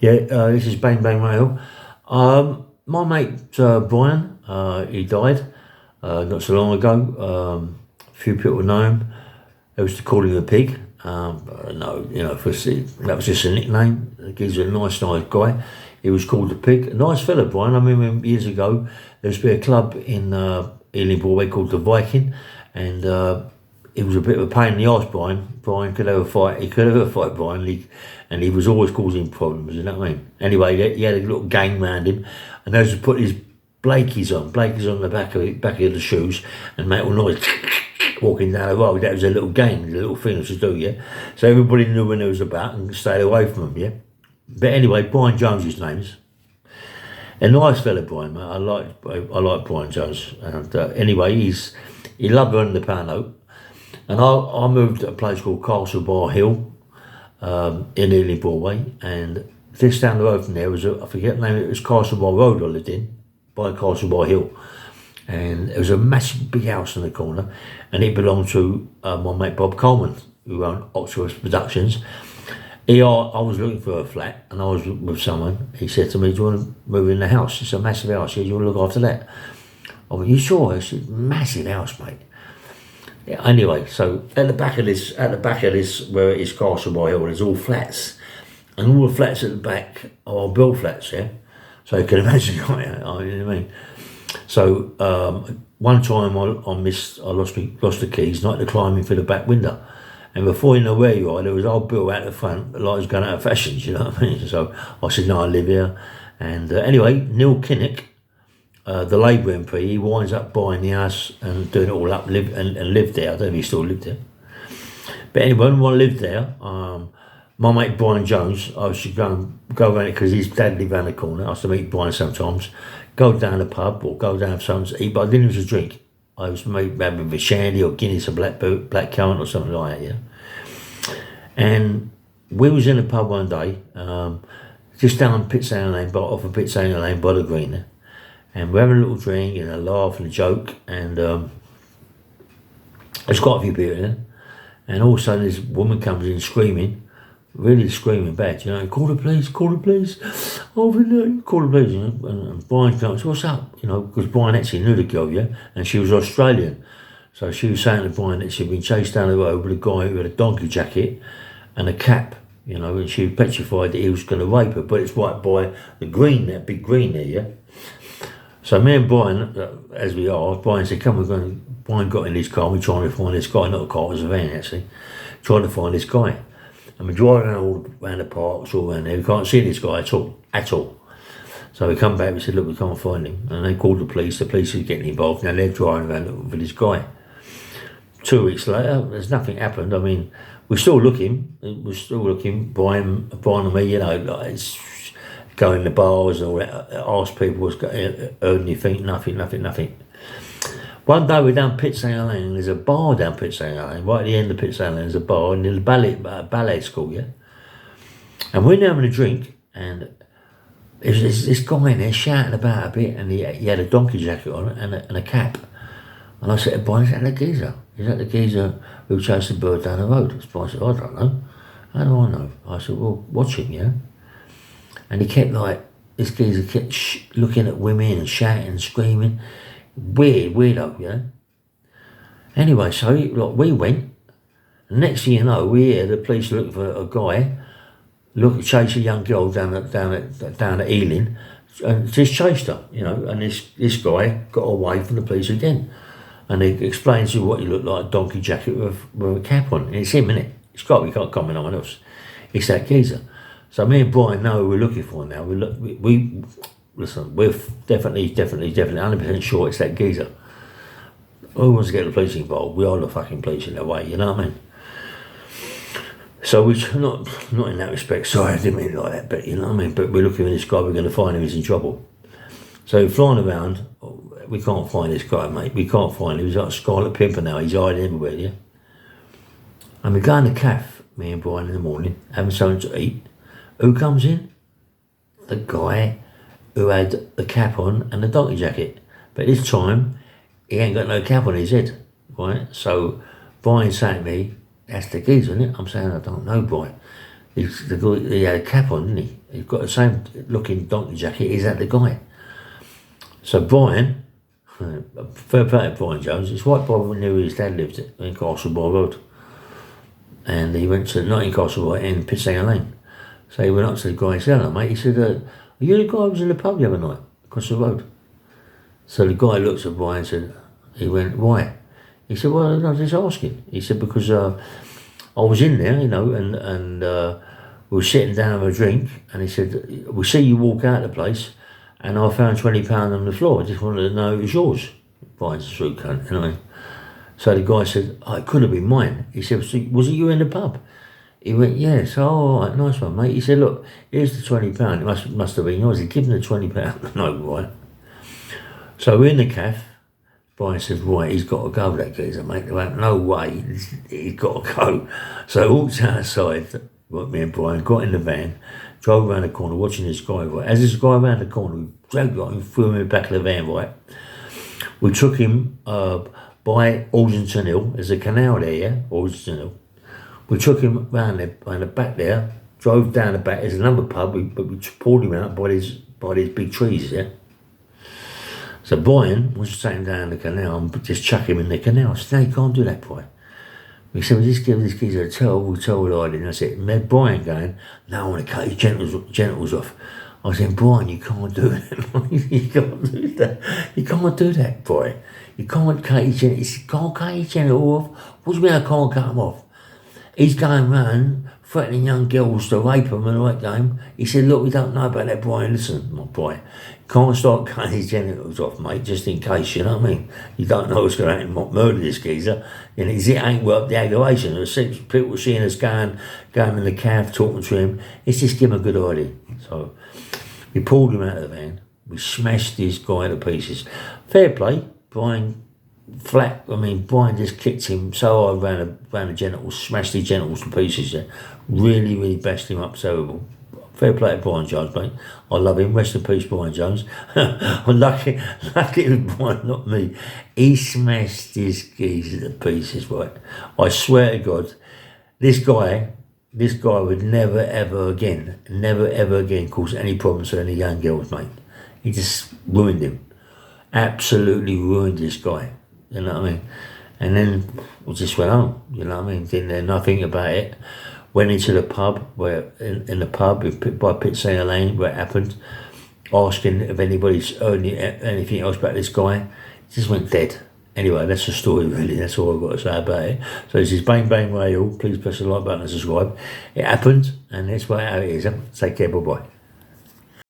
Yeah, this is Bang Bang Rail. My mate Brian, he died not so long ago. A few people know him. They used to call him the pig. No, that was just a nickname. He's a nice guy. He was called the pig. A nice fella, Brian. I remember him years ago. There used to be a club in Ealing Broadway called the Viking, and it was a bit of a pain in the arse, Brian. Brian could have a fight. He could have a fight, Brian. And he was always causing problems, you know what I mean? Anyway, he had a little gang around him, and they used to put his Blakey's on the back of the shoes, and make all noise walking down the road. That was a little gang, a little thing to do, yeah? So everybody knew when it was about and stayed away from him, yeah? But anyway, Brian Jones, his name is. A nice fella, Brian, mate. I like Brian Jones. And anyway, he loved earning the pound note. And I moved to a place called Castle Bar Hill in Ealing Broadway, and this down the road from there was, I forget the name, it was Castle Bar Road I lived in, by Castle Bar Hill. And it was a massive big house in the corner, and it belonged to my mate Bob Coleman, who owned Octopus Productions. I was looking for a flat, and I was with someone. He said to me, do you want to move in the house? It's a massive house. He said, do you want to look after that? I went, you sure? It's a massive house, mate. Yeah, anyway, so at the back of this, where it is Castle Bar Hill, there's all flats, and all the flats at the back are built flats, yeah. So you can imagine, you know what I mean. So one time I lost the keys, not to climbing through the back window, and before you know where you are, there was all built out the front, like it was going out of fashion, you know what I mean. So I said, no, I live here, and anyway, Neil Kinnock, the Labour MP, he winds up buying the house and doing it all up, and lived there. I don't know if he still lived there. But anyway, when I lived there, my mate Brian Jones, I used to go around it because his dad lived around the corner. I used to meet Brian sometimes, go down the pub or go down something to eat, but I didn't use to drink. I was maybe having a shandy or Guinness or black currant or something like that, yeah. And we was in a pub one day, just down Pittsale Lane, off of Pittsale Lane by the green there. And we're having a little drink and a laugh and a joke, and there's quite a few people in there. And all of a sudden this woman comes in screaming, really screaming bad, you know, call the police, over there, call the police, you know. And Brian comes, what's up? You know, because Brian actually knew the girl, yeah, and she was Australian. So she was saying to Brian that she'd been chased down the road with a guy who had a donkey jacket and a cap, you know, and she was petrified that he was going to rape her, but it's right by the green, that big green there, yeah. So me and Brian, as we are, Brian said, come, Brian got in his car, we're trying to find this guy, not a car, it was a van actually, trying to find this guy. And we're driving all around the parks, all around there, we can't see this guy at all. So we come back, we said, look, we can't find him. And they called the police is getting involved, now they're driving around looking for this guy. 2 weeks later, there's nothing happened. I mean, we're still looking, Brian and me, you know, like, it's, go in the bars and all that, ask people what's heard anything, nothing. One day we're down Pittsale Lane, and there's a bar down Pittsale Lane, right at the end of Pittsale Lane, there's a bar, and there's a ballet school, yeah? And we're having a drink, and there's this guy in there shouting about a bit, and he had a donkey jacket on and a cap. And I said to Brian, is that the geezer? Is that the geezer who chased the bird down the road? Brian said, I don't know. How do I know? I said, well, watch him, yeah? And he kept this geezer kept looking at women and shouting and screaming. Weirdo, yeah? Anyway, so we went. And next thing you know, we hear the police looking for a guy, chase a young girl down at Ealing, and just chased her, you know, and this guy got away from the police again. And he explains to you what he looked like, a donkey jacket with a cap on. And it's him, innit? It's got, we can't comment on anyone else. It's that geezer. So me and Brian know who we're looking for now. Listen, we're definitely 100% sure it's that geezer. Who wants to get the police involved? We are the fucking police in a way, you know what I mean? So we're not in that respect, sorry, I didn't mean it like that, but you know what I mean? But we're looking for this guy, we're going to find him, he's in trouble. So flying around, we can't find this guy, mate. We can't find him. He's like a Scarlet Pimpernel, he's hiding everywhere, yeah? And we go in the cafe, me and Brian in the morning, having something to eat. Who comes in? The guy who had the cap on and the donkey jacket. But this time, he ain't got no cap on his head, right? So Brian's saying to me, that's the geezer, isn't it? I'm saying, I don't know, Brian. he had a cap on, didn't he? He's got the same looking donkey jacket as that the guy. So Brian, fair play to Brian Jones, it's right by where his dad lived in Castleboy Road. And he went to, not in Castleboy, in Pitsanger Lane. So he went up to the guy and said, hello mate, he said, are you the guy who was in the pub the other night, across the road? So the guy looked at Brian and said, he went, why? He said, well, no, just asking. He said, because I was in there, and we were sitting down having a drink, and he said, we see you walk out of the place, and I found £20 on the floor. I just wanted to know it was yours. Brian's a sweet cunt, you know what I mean? So the guy said, oh, it could have been mine. He said, was it you in the pub? He went, yes. Oh, all right, nice one, mate. He said, look, here's the £20. It must have been yours. He gave him the £20. No, right. So we're in the cafe. Brian says, right, he's got to go, that geezer, mate. They went, no way, he's got to go. So I walked outside, me and Brian got in the van, drove around the corner, watching this guy, right. As this guy around the corner, we dragged him, threw him in the back of the van, right. We took him by Alderton Hill. There's a canal there, yeah, Alderton Hill. We took him round the back there, drove down the back. There's another pub, but we pulled him out by these big trees, yeah. So Brian was taking down the canal and just chuck him in the canal. I said, no, you can't do that, Brian. We said, well, just give this geezer a terrible idea. And I said, and Brian going, no, I want to cut his genitals off. I said, Brian, you can't do that. You can't do that. You can't do that, Brian. You can't cut his genitals. He said, can't cut his genitals off? What do you mean I can't cut them off? He's going round threatening young girls to rape them and all that game. He said, look, we don't know about that, Brian. Listen, my boy, can't start cutting his genitals off, mate, just in case, you know what I mean? You don't know what's going to happen, murder this geezer. And it ain't worth the aggravation. People seeing us going in the cab, talking to him. It's just give him a good idea. So we pulled him out of the van. We smashed this guy to pieces. Fair play, Brian. Brian just kicked him so hard around the genitals, smashed his genitals to pieces. Yeah. Really, really bashed him up terrible. Fair play to Brian Jones, mate. I love him. Rest in peace, Brian Jones. I'm lucky it was Brian, not me. He smashed his geezer to pieces, right? I swear to God, this guy would never ever again cause any problems to any young girls, mate. He just ruined him. Absolutely ruined this guy. You know what I mean? And then we just went home, you know what I mean? Didn't know nothing about it. Went into the pub, in the pub by Pitsanger Lane, where it happened, asking if anybody's heard anything else about this guy. He just went dead. Anyway, that's the story, really. That's all I've got to say about it. So this is Bang Bang Radio. Please press the like button and subscribe. It happened, and that's how it is. Take care, bye-bye.